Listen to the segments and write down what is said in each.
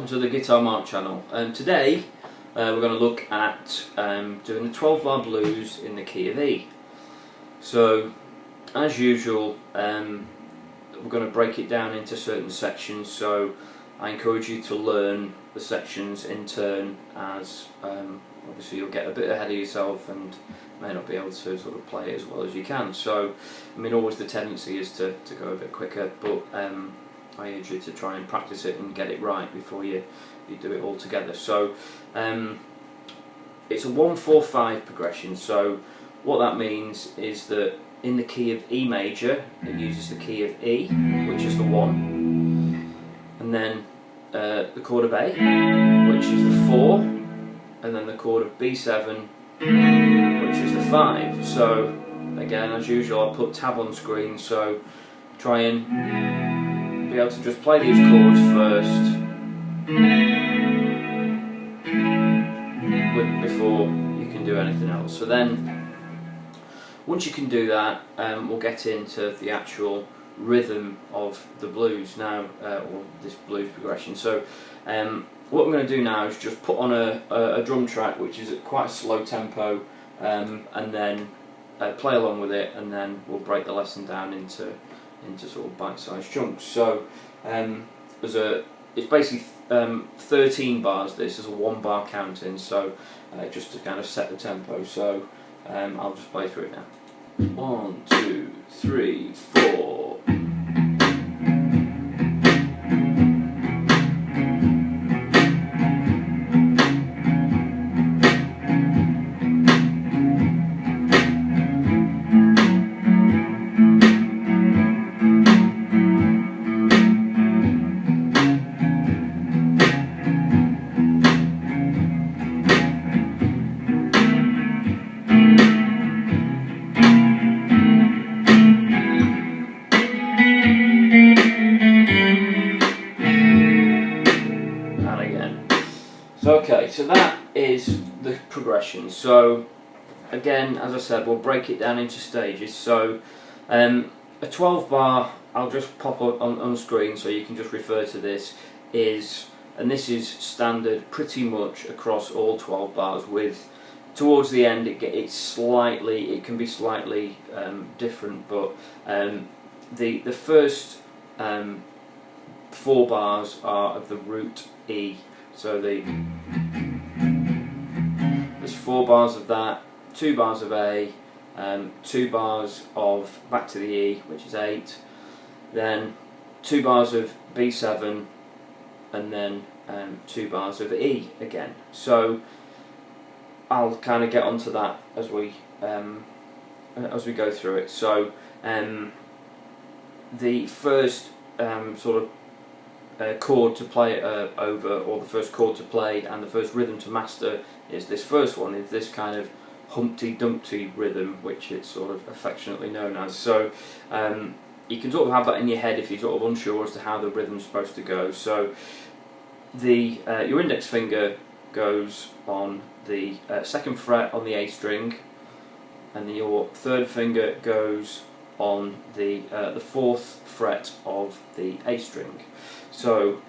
welcome to the Guitar Mark channel. Today we're going to look at doing the 12 bar blues in the key of E. So as usual we're going to break it down into certain sections, so I encourage you to learn the sections in turn, as obviously you'll get a bit ahead of yourself and may not be able to sort of play it as well as you can. So I mean, always the tendency is to go a bit quicker, but I urge you to try and practice it and get it right before you do it all together. So it's a 1-4-5 progression. So what that means is that in the key of E major, it uses the key of E, which is the 1, and then the chord of A, which is the 4, and then the chord of B7, which is the 5. So again, as usual, I'll put tab on screen, so try and be able to just play these chords first before you can do anything else. So then once you can do that, we'll get into the actual rhythm of the blues now, or this blues progression. So what I'm going to do now is just put on a drum track which is at quite a slow tempo, and then play along with it, and then we'll break the lesson down into sort of bite-sized chunks. So it's basically 13 bars. This is a 1 bar counting, so just to kind of set the tempo. So I'll just play through it now. 1, 2, 3, 4. Okay, so that is the progression. So again, as I said, we'll break it down into stages. So a 12 bar, I'll just pop up on screen so you can just refer to this, and this is standard pretty much across all 12 bars, with towards the end it can be slightly different, but the first 4 bars are of the root E. So there's 4 bars of that, 2 bars of A, 2 bars of back to the E, which is 8, then 2 bars of B7, and then 2 bars of E again. So I'll kind of get onto that as we go through it. So the first sort of chord to play over, or the first chord to play and the first rhythm to master, is this first one, is this kind of Humpty Dumpty rhythm, which it's sort of affectionately known as. So you can sort of have that in your head if you're sort of unsure as to how the rhythm's supposed to go. So your index finger goes on the 2nd fret on the A string, and your 3rd finger goes on the 4th fret of the A string. So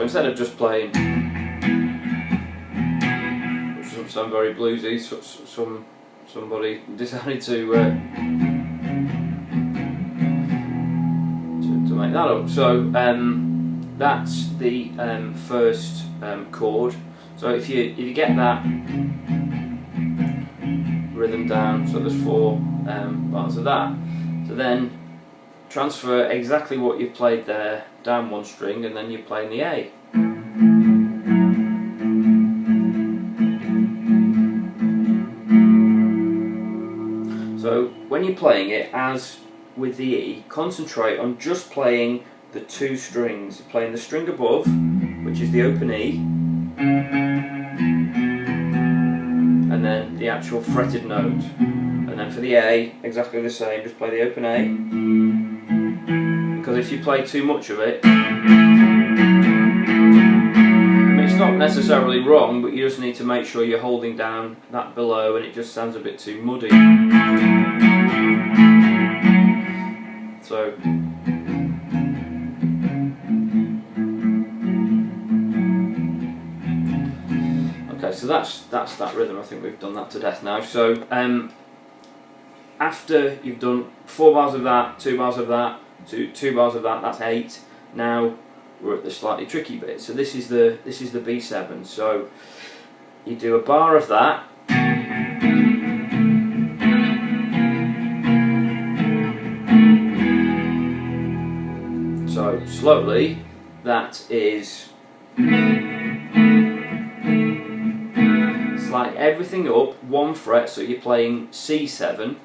instead of just playing, which doesn't sound very bluesy, somebody decided to make that up. So that's the first chord. So if you get that rhythm down, so there's 4 bars of that. So then transfer exactly what you've played there down 1 string, and then you're playing the A. So when you're playing it, as with the E, concentrate on just playing the 2 strings. You're playing the string above, which is the open E, and then the actual fretted note. And then for the A, exactly the same, just play the open A, because if you play too much of it, not necessarily wrong, but you just need to make sure you're holding down that below, and it just sounds a bit too muddy. So okay, so that's that rhythm. I think we've done that to death now. So after you've done 4 bars of that, 2 bars of that, two bars of that, that's 8. Now we're at the slightly tricky bit. So this is the B7. So you do a bar of that, so slowly that is slide everything up 1 fret, so you're playing C7,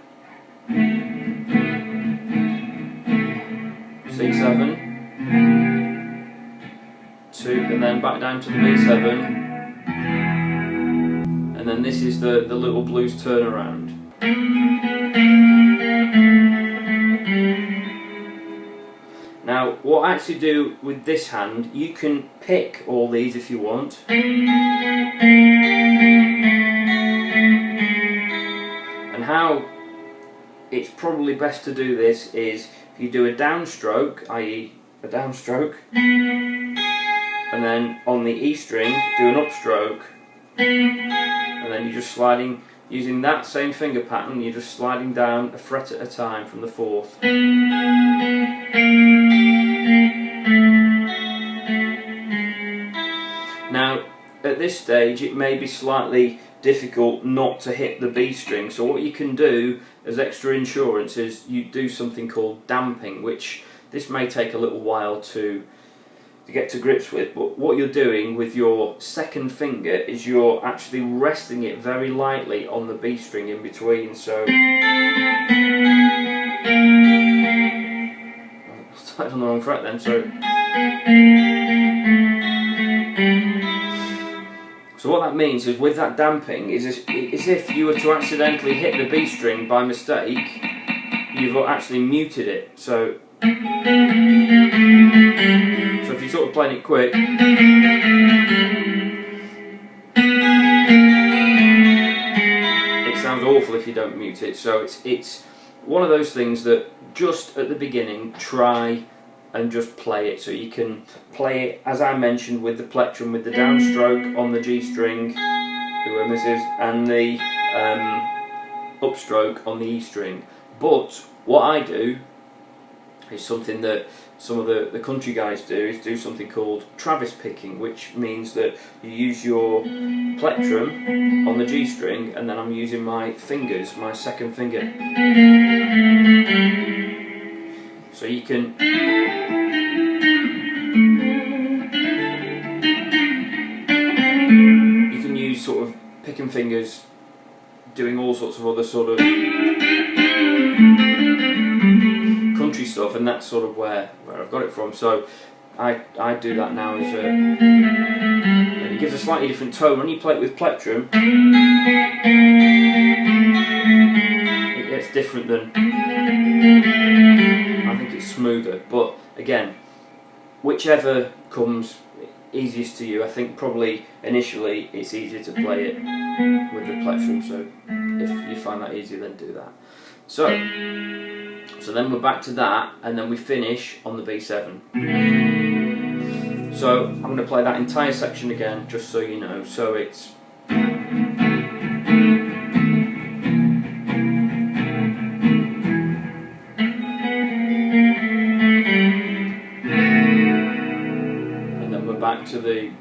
C7, 2, and then back down to the B7, and then this is the little blues turnaround. Now what I actually do with this hand, you can pick all these if you want. And how it's probably best to do this is if you do a downstroke, i.e. a downstroke, and then on the E string do an upstroke, and then you're just sliding, using that same finger pattern, you're just sliding down a fret at a time from the 4th. Now at this stage it may be slightly difficult not to hit the B string, so what you can do as extra insurance is you do something called damping, which this may take a little while to get to grips with, but what you're doing with your second finger is you're actually resting it very lightly on the B string in between. So I started on the wrong fret then, so what that means is with that damping is if you were to accidentally hit the B string by mistake, you've actually muted it. So if you're sort of playing it quick, it sounds awful if you don't mute it. So it's one of those things that just at the beginning try and just play it. So you can play it, as I mentioned, with the plectrum, with the downstroke on the G string, whoever misses, and the upstroke on the E string. But what I do is something that some of the country guys do, is do something called Travis picking, which means that you use your plectrum on the G string, and then I'm using my fingers, my second finger. So you can use sort of picking fingers, doing all sorts of other sort of country stuff, and that's sort of where I've got it from. So I do that now as it gives a slightly different tone. When you play it with plectrum, it gets different than, I think it's smoother, but again, whichever comes easiest to you. I think probably initially it's easier to play it with the plectrum, so if you find that easier, then do that. So then we're back to that, and then we finish on the B7. So I'm going to play that entire section again, just so you know. So it's back to the.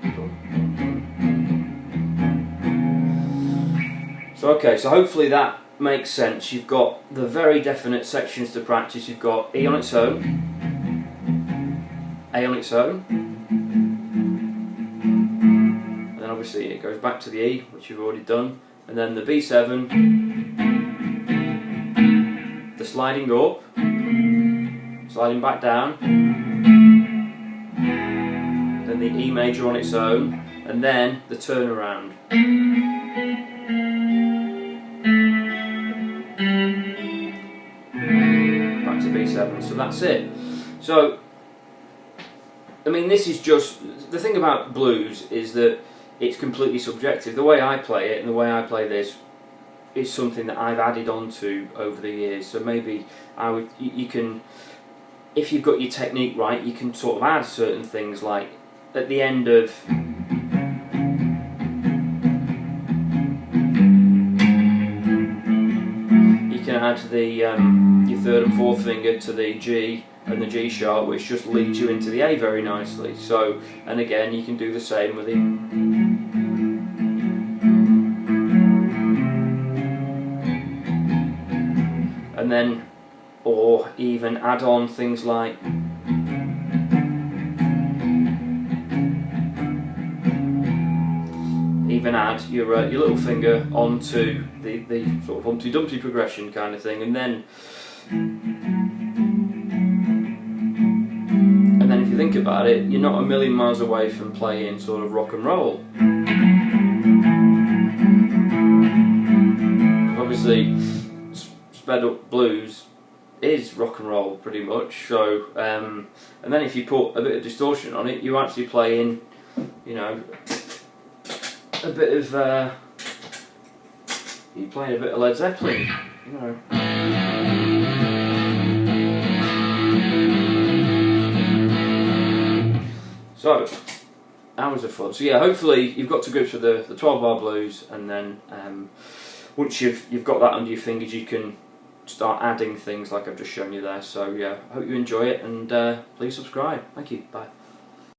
So okay, so hopefully that makes sense. You've got the very definite sections to practice. You've got E on its own, A on its own, and then obviously it goes back to the E, which you've already done, and then the B7, the sliding up, sliding back down, then the E major on its own, and then the turnaround. Back to B7, so that's it. So I mean, this is just the thing about blues is that it's completely subjective. The way I play it and the way I play this is something that I've added on to over the years. So maybe you can, if you've got your technique right, you can sort of add certain things, like at the end of you can add the your third and fourth finger to the G and the G sharp, which just leads you into the A very nicely. So, and again, you can do the same with the and then, or even add on things like even add your little finger onto the sort of Humpty Dumpty progression kind of thing, and then if you think about it, you're not a million miles away from playing sort of rock and roll. Obviously, sped up blues is rock and roll pretty much. So, and then if you put a bit of distortion on it, you're actually playing, you know, a bit of you're playing a bit of Led Zeppelin, you know. So, hours of fun. So yeah, hopefully you've got to grips with the 12-bar blues, and then once you've got that under your fingers, you can start adding things like I've just shown you there. So yeah, I hope you enjoy it, and please subscribe. Thank you. Bye.